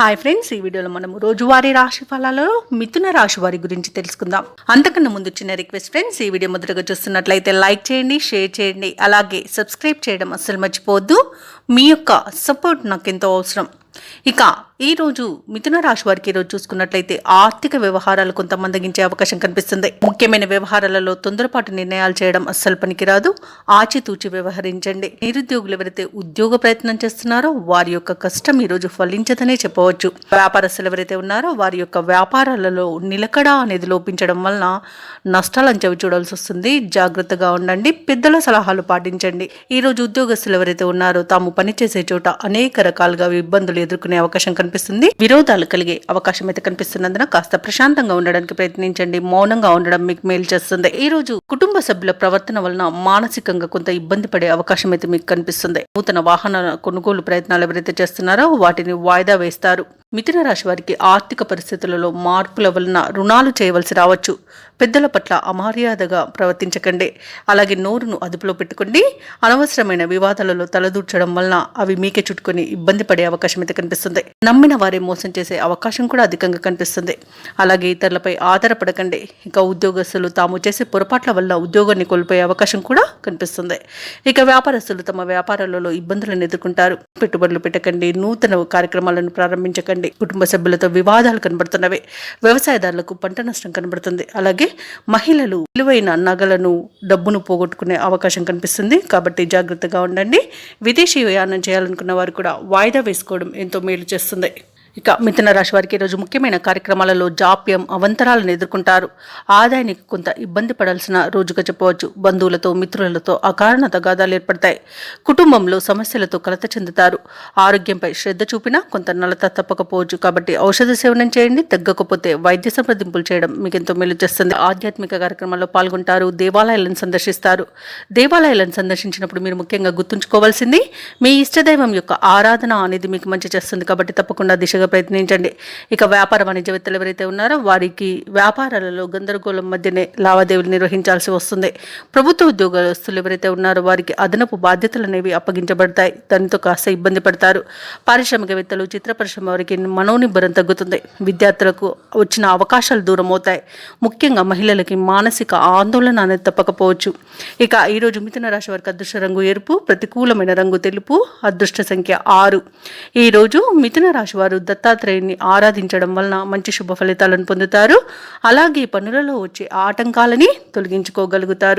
Hi friends, ఈ వీడియోలో మనం రోజువారీ రాశి ఫలాలలో మిథున రాశి వారి గురించి తెలుసుకుందాం. అంతకన్నా ముందు చిన్న రిక్వెస్ట్ ఫ్రెండ్స్, ఈ వీడియో మొదటగా చూస్తున్నట్లయితే లైక్ చేయండి, షేర్ చేయండి, అలాగే సబ్స్క్రైబ్ చేయడం అస్సలు మర్చిపోవద్దు. మీ యొక్క సపోర్ట్ నాకు ఎంతో అవసరం. ఇక ఈరోజు మిథున రాశి వారికి ఈరోజు చూసుకున్నట్లయితే ఆర్థిక వ్యవహారాలు కొంత మందగించే అవకాశం కనిపిస్తుంది. ముఖ్యమైన వ్యవహారాలలో తొందరపాటు నిర్ణయాలు చేయడం అస్సలు పనికిరాదు. ఆచితూచి వ్యవహరించండి. నిరుద్యోగులు ఎవరైతే ఉద్యోగ ప్రయత్నం చేస్తున్నారో వారి యొక్క కష్టం ఈరోజు ఫలించదనే చెప్పవచ్చు. వ్యాపారస్తులు ఎవరైతే ఉన్నారో వారి యొక్క వ్యాపారాలలో నిలకడ అనేది లోపించడం వలన నష్టాలను చవి చూడాల్సి వస్తుంది. జాగ్రత్తగా ఉండండి. పెద్దల సలహాలు పాటించండి. ఈరోజు ఉద్యోగస్తులు ఎవరైతే ఉన్నారో తాము పనిచేసే చోట అనేక రకాలుగా ఇబ్బందులు ఎదుర్కొనే అవకాశం కనిపిస్తుంది. విరోధాలు కలిగే అవకాశం అయితే కనిపిస్తున్నందున కాస్త ప్రశాంతంగా ఉండడానికి ప్రయత్నించండి. మౌనంగా ఉండడం మీకు మేలు చేస్తుంది. ఈ రోజు కుటుంబ సభ్యుల ప్రవర్తన వలన మానసికంగా కొంత ఇబ్బంది పడే అవకాశం అయితే మీకు కనిపిస్తుంది. నూతన వాహన కొనుగోలు ప్రయత్నాలు ఎవరైతే చేస్తున్నారో వాటిని వాయిదా వేస్తారు. మిథున రాశి వారికి ఆర్థిక పరిస్థితులలో మార్పుల వలన రుణాలు చేయవలసి రావచ్చు. పెద్దల పట్ల అమర్యాదగా ప్రవర్తించకండి. అలాగే నోరును అదుపులో పెట్టుకోండి. అనవసరమైన వివాదాలలో తలదూర్చడం వలన అవి మీకే చుట్టుకొని ఇబ్బంది పడే అవకాశం అయితే కనిపిస్తుంది. నమ్మిన వారే మోసం చేసే అవకాశం కూడా అధికంగా కనిపిస్తుంది. అలాగే ఇతరులపై ఆధారపడకండి. ఇక ఉద్యోగస్తులు తాము చేసే పొరపాట్ల వల్ల ఉద్యోగాన్ని కోల్పోయే అవకాశం కూడా కనిపిస్తుంది. ఇక వ్యాపారస్తులు తమ వ్యాపారాలలో ఇబ్బందులను ఎదుర్కొంటారు. పెట్టుబడులు పెట్టకండి. నూతన కార్యక్రమాలను ప్రారంభించకండి. కుటుంబ సభ్యులతో వివాదాలు కనబడుతున్నవి. వ్యవసాయదారులకు పంట నష్టం కనబడుతుంది. అలాగే మహిళలు విలువైన నగలను, డబ్బును పోగొట్టుకునే అవకాశం కనిపిస్తుంది. కాబట్టి జాగ్రత్తగా ఉండండి. విదేశీ ప్రయాణం చేయాలనుకున్న వారు కూడా వాయిదా వేసుకోవడం ఎంతో మేలు చేస్తుంది. ఇక మిథున రాశి వారికి ఈరోజు ముఖ్యమైన కార్యక్రమాలలో జాప్యం, అవంతరాలను ఎదుర్కొంటారు. ఆదాయానికి కొంత ఇబ్బంది పడాల్సిన రోజుగా చెప్పవచ్చు. బంధువులతో, మిత్రులతో అకారణ తగాదాలు ఏర్పడతాయి. కుటుంబంలో సమస్యలతో కలత చెందుతారు. ఆరోగ్యంపై శ్రద్ధ చూపినా కొంత నలత తప్పకపోవచ్చు. కాబట్టి ఔషధ సేవనం చేయండి. తగ్గకపోతే వైద్య సంప్రదింపులు చేయడం మీకు ఎంతో మేలు చేస్తుంది. ఆధ్యాత్మిక కార్యక్రమాల్లో పాల్గొంటారు. దేవాలయాలను సందర్శిస్తారు. దేవాలయాలను సందర్శించినప్పుడు మీరు ముఖ్యంగా గుర్తుంచుకోవాల్సింది మీ ఇష్టదైవం యొక్క ఆరాధన అనేది మీకు మంచి చేస్తుంది. కాబట్టి తప్పకుండా దిశగా ప్రయత్నించండి. ఇక వ్యాపార వాణిజ్యవేత్తలు ఎవరైతే ఉన్నారో వారికి వ్యాపారాలలో గందరగోళం మధ్యనే లావాదేవీలు నిర్వహించాల్సి వస్తుంది. ప్రభుత్వ ఉద్యోగస్తులు ఎవరైతే ఉన్నారో వారికి అదనపు బాధ్యతలు అనేవి అప్పగించబడతాయి. దానితో కాస్త ఇబ్బంది పడతారు. పారిశ్రామికవేత్తలు, చిత్ర పరిశ్రమ వారికి మనోనిబ్బరం తగ్గుతుంది. విద్యార్థులకు వచ్చిన అవకాశాలు దూరం అవుతాయి. ముఖ్యంగా మహిళలకి మానసిక ఆందోళన అనేది తప్పకపోవచ్చు. ఇక ఈరోజు మిథున రాశి వారికి అదృష్ట రంగు ఎరుపు, ప్రతికూలమైన రంగు తెలుపు, అదృష్ట సంఖ్య 6. ఈరోజు మిథున రాశి వారు దత్తాత్రేయుని ఆరాధించడం వలన మంచి శుభ ఫలితాలను పొందుతారు. అలాగే పనులలో వచ్చే ఆటంకాలని తొలగించుకోగలుగుతారు.